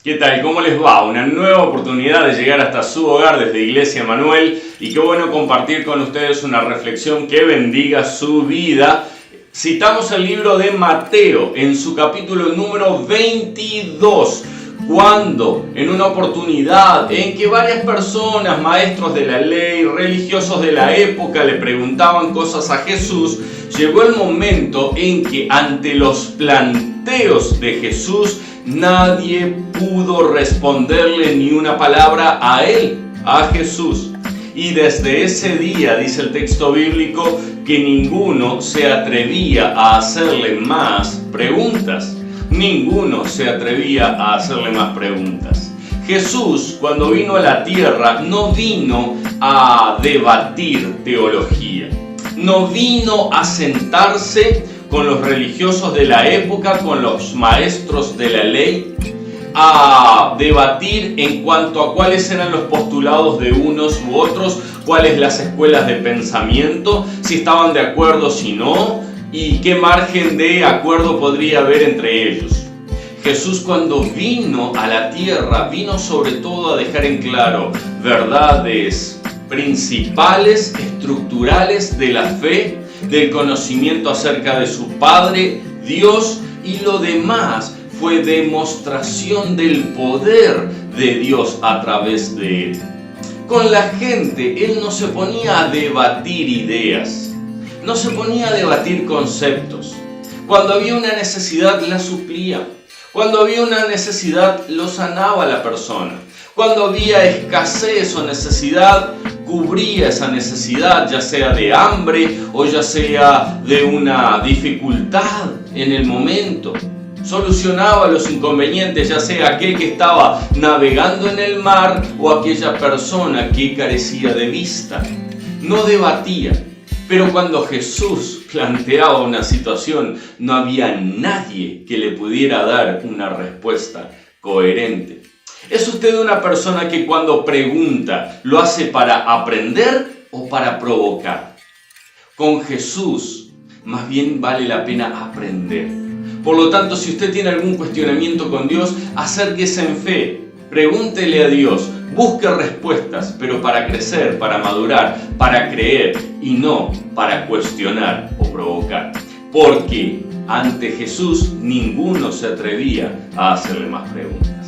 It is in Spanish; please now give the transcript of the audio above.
¿Qué tal? ¿Cómo les va? Una nueva oportunidad de llegar hasta su hogar desde Iglesia Emanuel y qué bueno compartir con ustedes una reflexión que bendiga su vida. Citamos el libro de Mateo en su capítulo número 22, cuando en una oportunidad en que varias personas, maestros de la ley, religiosos de la época, le preguntaban cosas a Jesús, llegó el momento en que ante los planteos de Jesús nadie pudo responderle ni una palabra a él, a Jesús. Y desde ese día, dice el texto bíblico, que ninguno se atrevía a hacerle más preguntas. Ninguno se atrevía a hacerle más preguntas. Jesús, cuando vino a la tierra, no vino a debatir teología. No vino a sentarse con los religiosos de la época, con los maestros de la ley, a debatir en cuanto a cuáles eran los postulados de unos u otros, cuáles las escuelas de pensamiento, si estaban de acuerdo, si no, y qué margen de acuerdo podría haber entre ellos. Jesús, cuando vino a la tierra, vino sobre todo a dejar en claro verdades principales, estructurales de la fe, del conocimiento acerca de su Padre, Dios, y lo demás fue demostración del poder de Dios a través de él. Con la gente, él no se ponía a debatir ideas, no se ponía a debatir conceptos. Cuando había una necesidad, la suplía. Cuando había una necesidad, lo sanaba la persona. Cuando había escasez o necesidad, cubría esa necesidad, ya sea de hambre o ya sea de una dificultad en el momento. Solucionaba los inconvenientes, ya sea aquel que estaba navegando en el mar o aquella persona que carecía de vista. No debatía, pero cuando Jesús planteaba una situación, no había nadie que le pudiera dar una respuesta coherente. ¿Es usted una persona que cuando pregunta lo hace para aprender o para provocar? Con Jesús, más bien vale la pena aprender. Por lo tanto, si usted tiene algún cuestionamiento con Dios, acérquese en fe, pregúntele a Dios, busque respuestas, pero para crecer, para madurar, para creer y no para cuestionar o provocar. Porque ante Jesús ninguno se atrevía a hacerle más preguntas.